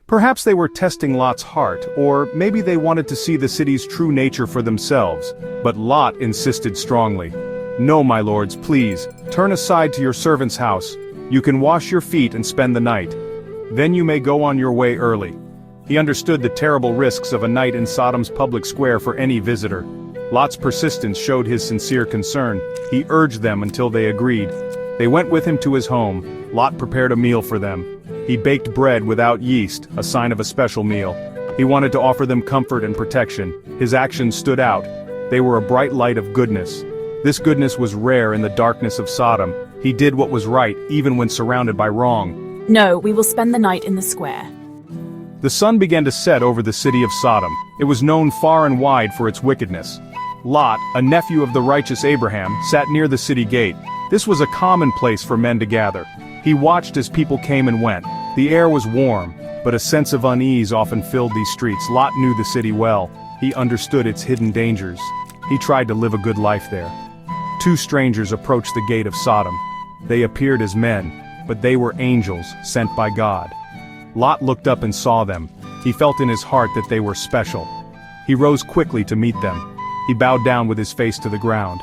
Perhaps they were testing Lot's heart, or maybe they wanted to see the city's true nature for themselves, but Lot insisted strongly. "No, my lords, please, turn aside to your servant's house. You can wash your feet and spend the night. Then you may go on your way early." He understood the terrible risks of a night in Sodom's public square for any visitor. Lot's persistence showed his sincere concern. He urged them until they agreed. They went with him to his home. Lot prepared a meal for them. He baked bread without yeast, a sign of a special meal. He wanted to offer them comfort and protection. His actions stood out. They were a bright light of goodness. This goodness was rare in the darkness of Sodom. He did what was right, even when surrounded by wrong. "No, we will spend the night in the square." The sun began to set over the city of Sodom. It was known far and wide for its wickedness. Lot, a nephew of the righteous Abraham, sat near the city gate. This was a common place for men to gather. He watched as people came and went. The air was warm, but a sense of unease often filled these streets. Lot knew the city well. He understood its hidden dangers. He tried to live a good life there. Two strangers approached the gate of Sodom. They appeared as men, but they were angels sent by God. Lot looked up and saw them. He felt in his heart that they were special. He rose quickly to meet them. He bowed down with his face to the ground.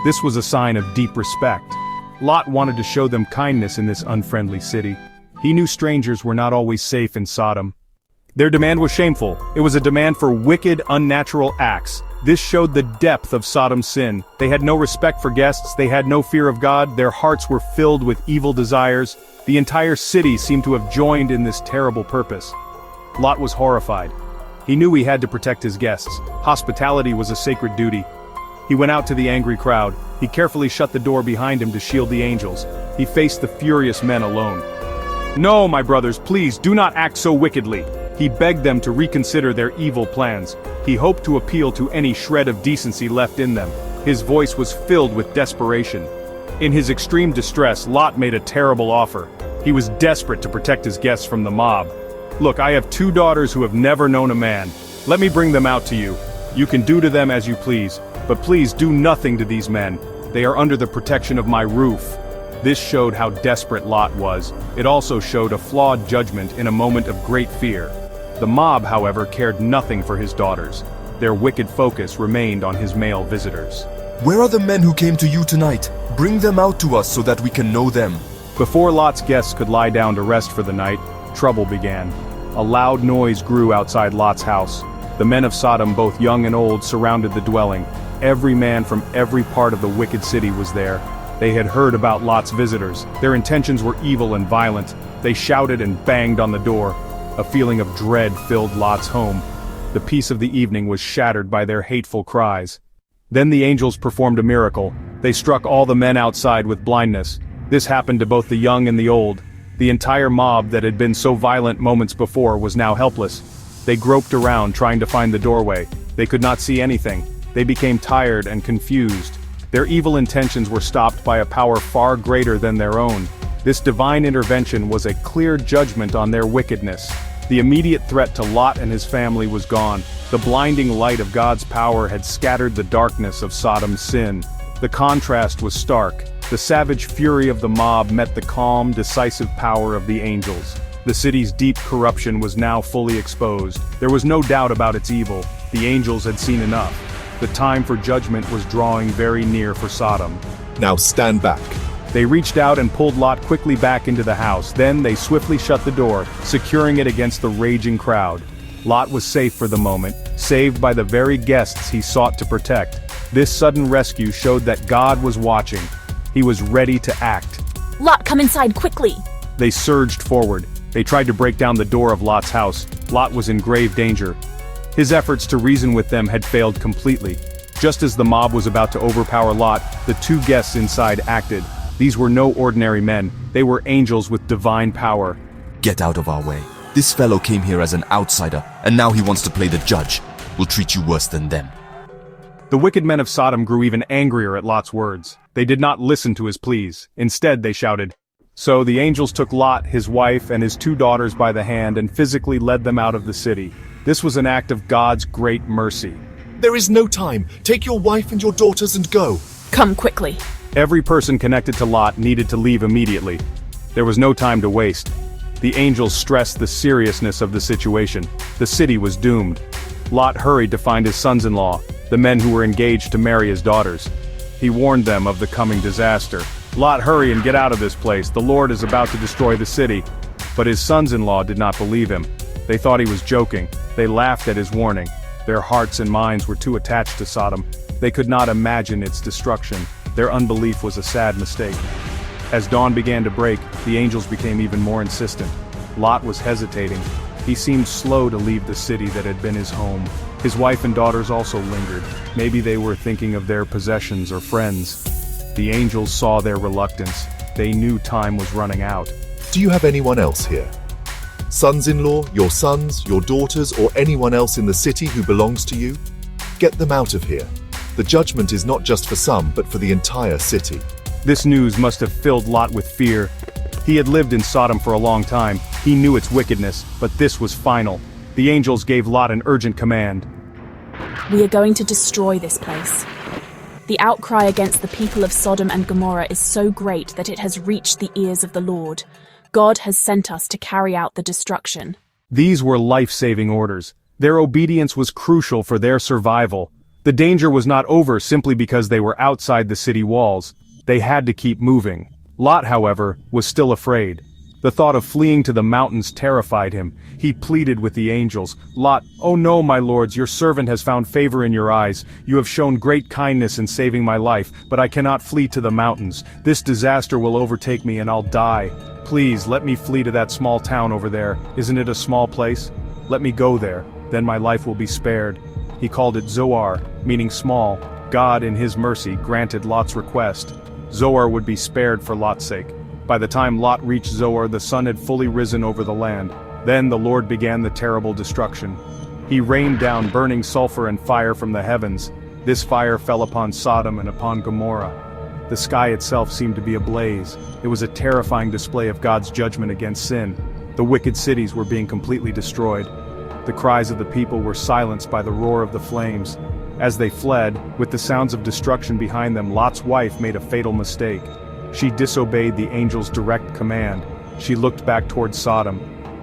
This was a sign of deep respect. Lot wanted to show them kindness in this unfriendly city. He knew strangers were not always safe in Sodom. Their demand was shameful. It was a demand for wicked, unnatural acts. This showed the depth of Sodom's sin. They had no respect for guests, they had no fear of God, their hearts were filled with evil desires. The entire city seemed to have joined in this terrible purpose. Lot was horrified. He knew he had to protect his guests. Hospitality was a sacred duty. He went out to the angry crowd. He carefully shut the door behind him to shield the angels. He faced the furious men alone. "No, my brothers, please, do not act so wickedly." He begged them to reconsider their evil plans. He hoped to appeal to any shred of decency left in them. His voice was filled with desperation. In his extreme distress, Lot made a terrible offer. He was desperate to protect his guests from the mob. "Look, I have 2 daughters who have never known a man. Let me bring them out to you. You can do to them as you please, but please do nothing to these men. They are under the protection of my roof." This showed how desperate Lot was. It also showed a flawed judgment in a moment of great fear. The mob, however, cared nothing for his daughters. Their wicked focus remained on his male visitors. "Where are the men who came to you tonight? Bring them out to us so that we can know them." Before Lot's guests could lie down to rest for the night, trouble began. A loud noise grew outside Lot's house. The men of Sodom, both young and old, surrounded the dwelling. Every man from every part of the wicked city was there. They had heard about Lot's visitors. Their intentions were evil and violent. They shouted and banged on the door. A feeling of dread filled Lot's home. The peace of the evening was shattered by their hateful cries. Then the angels performed a miracle. They struck all the men outside with blindness. This happened to both the young and the old. The entire mob that had been so violent moments before was now helpless. They groped around trying to find the doorway. They could not see anything. They became tired and confused. Their evil intentions were stopped by a power far greater than their own. This divine intervention was a clear judgment on their wickedness. The immediate threat to Lot and his family was gone. The blinding light of God's power had scattered the darkness of Sodom's sin. The contrast was stark. The savage fury of the mob met the calm, decisive power of the angels. The city's deep corruption was now fully exposed. There was no doubt about its evil. The angels had seen enough. The time for judgment was drawing very near for Sodom. "Now stand back." They reached out and pulled Lot quickly back into the house. Then they swiftly shut the door, securing it against the raging crowd. Lot was safe for the moment, saved by the very guests he sought to protect. This sudden rescue showed that God was watching. He was ready to act. "Lot, come inside quickly!" They surged forward. They tried to break down the door of Lot's house. Lot was in grave danger. His efforts to reason with them had failed completely. Just as the mob was about to overpower Lot, the 2 guests inside acted. These were no ordinary men. They were angels with divine power. "Get out of our way. This fellow came here as an outsider, and now he wants to play the judge. We'll treat you worse than them." The wicked men of Sodom grew even angrier at Lot's words. They did not listen to his pleas. Instead, they shouted. So the angels took Lot, his wife, and his 2 daughters by the hand and physically led them out of the city. This was an act of God's great mercy. "There is no time. Take your wife and your daughters and go." "Come quickly." Every person connected to Lot needed to leave immediately. There was no time to waste. The angels stressed the seriousness of the situation. The city was doomed. Lot hurried to find his sons-in-law, the men who were engaged to marry his daughters. He warned them of the coming disaster. "Lot, hurry and get out of this place. The Lord is about to destroy the city." But his sons-in-law did not believe him. They thought he was joking. They laughed at his warning. Their hearts and minds were too attached to Sodom. They could not imagine its destruction. Their unbelief was a sad mistake. As dawn began to break, the angels became even more insistent. Lot was hesitating. He seemed slow to leave the city that had been his home. His wife and daughters also lingered. Maybe they were thinking of their possessions or friends. The angels saw their reluctance. They knew time was running out. Do you have anyone else here? Sons-in-law, your sons, your daughters, or anyone else in the city who belongs to you? Get them out of here. The judgment is not just for some, but for the entire city. This news must have filled Lot with fear. He had lived in Sodom for a long time. He knew its wickedness, but this was final. The angels gave Lot an urgent command. We are going to destroy this place. The outcry against the people of Sodom and Gomorrah is so great that it has reached the ears of the Lord. God has sent us to carry out the destruction. These were life-saving orders. Their obedience was crucial for their survival. The danger was not over simply because they were outside the city walls. They had to keep moving. Lot, however, was still afraid. The thought of fleeing to the mountains terrified him. He pleaded with the angels, "Lot, oh no, my lords, your servant has found favor in your eyes. You have shown great kindness in saving my life, but I cannot flee to the mountains. This disaster will overtake me and I'll die. Please, let me flee to that small town over there. Isn't it a small place? Let me go there, then my life will be spared." He called it Zoar, meaning small. God, in his mercy, granted Lot's request. Zoar would be spared for Lot's sake. By the time Lot reached Zoar, the sun had fully risen over the land. Then the Lord began the terrible destruction. He rained down burning sulfur and fire from the heavens. This fire fell upon Sodom and upon Gomorrah. The sky itself seemed to be ablaze. It was a terrifying display of God's judgment against sin. The wicked cities were being completely destroyed. The cries of the people were silenced by the roar of the flames. As they fled, with the sounds of destruction behind them, Lot's wife made a fatal mistake. She disobeyed the angel's direct command. She looked back toward Sodom.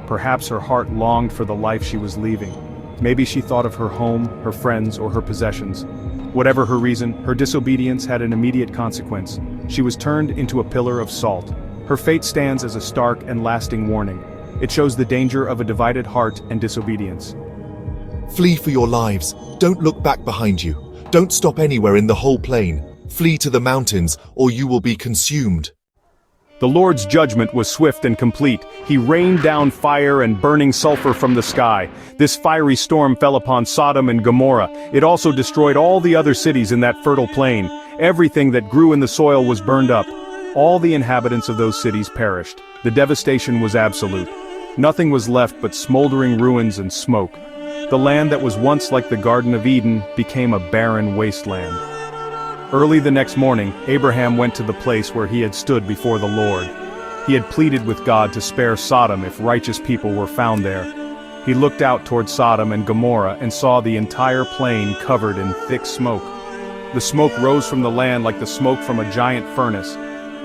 Perhaps her heart longed for the life she was leaving. Maybe she thought of her home, her friends, or her possessions. Whatever her reason, her disobedience had an immediate consequence. She was turned into a pillar of salt. Her fate stands as a stark and lasting warning. It shows the danger of a divided heart and disobedience. Flee for your lives. Don't look back behind you. Don't stop anywhere in the whole plain. Flee to the mountains, or you will be consumed. The Lord's judgment was swift and complete. He rained down fire and burning sulfur from the sky. This fiery storm fell upon Sodom and Gomorrah. It also destroyed all the other cities in that fertile plain. Everything that grew in the soil was burned up. All the inhabitants of those cities perished. The devastation was absolute. Nothing was left but smoldering ruins and smoke. The land that was once like the Garden of Eden became a barren wasteland. Early the next morning, Abraham went to the place where he had stood before the Lord. He had pleaded with God to spare Sodom if righteous people were found there. He looked out toward Sodom and Gomorrah and saw the entire plain covered in thick smoke. The smoke rose from the land like the smoke from a giant furnace.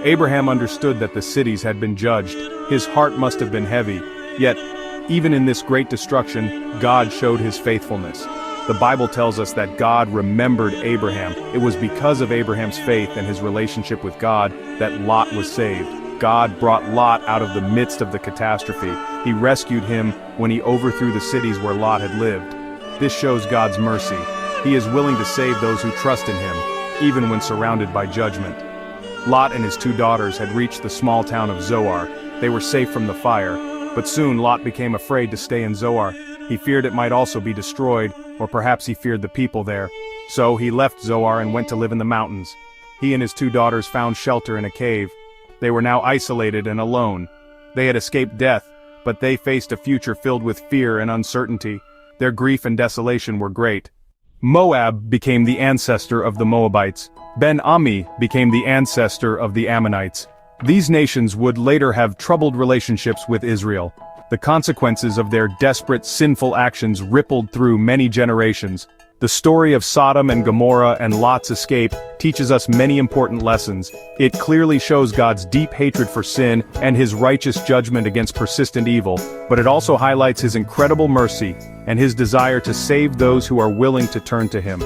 Abraham understood that the cities had been judged. His heart must have been heavy. Yet, even in this great destruction, God showed his faithfulness. The Bible tells us that God remembered Abraham. It was because of Abraham's faith and his relationship with God that Lot was saved. God brought Lot out of the midst of the catastrophe. He rescued him when he overthrew the cities where Lot had lived. This shows God's mercy. He is willing to save those who trust in him, even when surrounded by judgment. Lot and his two daughters had reached the small town of Zoar. They were safe from the fire, but soon Lot became afraid to stay in Zoar. He feared it might also be destroyed, or perhaps he feared the people there. So he left Zoar and went to live in the mountains. He and his two daughters found shelter in a cave. They were now isolated and alone. They had escaped death, but they faced a future filled with fear and uncertainty. Their grief and desolation were great. Moab became the ancestor of the Moabites. Ben-Ami became the ancestor of the Ammonites. These nations would later have troubled relationships with Israel. The consequences of their desperate, sinful actions rippled through many generations. The story of Sodom and Gomorrah and Lot's escape teaches us many important lessons. It clearly shows God's deep hatred for sin and his righteous judgment against persistent evil, but it also highlights his incredible mercy and his desire to save those who are willing to turn to him.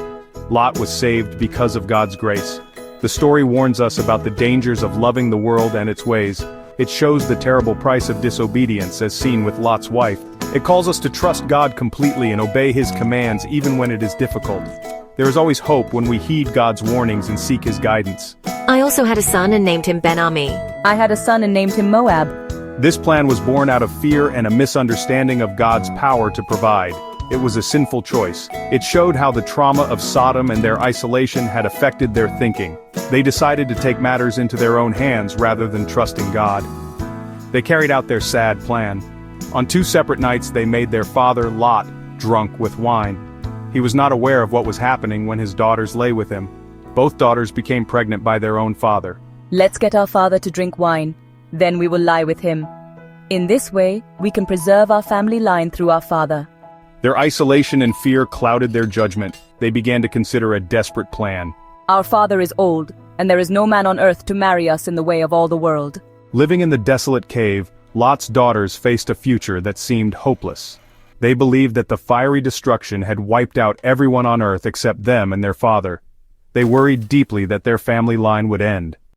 Lot was saved because of God's grace. The story warns us about the dangers of loving the world and its ways. It shows the terrible price of disobedience as seen with Lot's wife. It calls us to trust God completely and obey his commands even when it is difficult. There is always hope when we heed God's warnings and seek his guidance. I also had a son and named him Ben-Ami. I had a son and named him Moab. This plan was born out of fear and a misunderstanding of God's power to provide. It was a sinful choice. It showed how the trauma of Sodom and their isolation had affected their thinking. They decided to take matters into their own hands rather than trusting God. They carried out their sad plan. On 2 separate nights they made their father, Lot, drunk with wine. He was not aware of what was happening when his daughters lay with him. Both daughters became pregnant by their own father. Let's get our father to drink wine. Then we will lie with him. In this way, we can preserve our family line through our father. Their isolation and fear clouded their judgment. They began to consider a desperate plan. Our father is old, and there is no man on earth to marry us in the way of all the world. Living in the desolate cave, Lot's daughters faced a future that seemed hopeless. They believed that the fiery destruction had wiped out everyone on earth except them and their father. They worried deeply that their family line would end.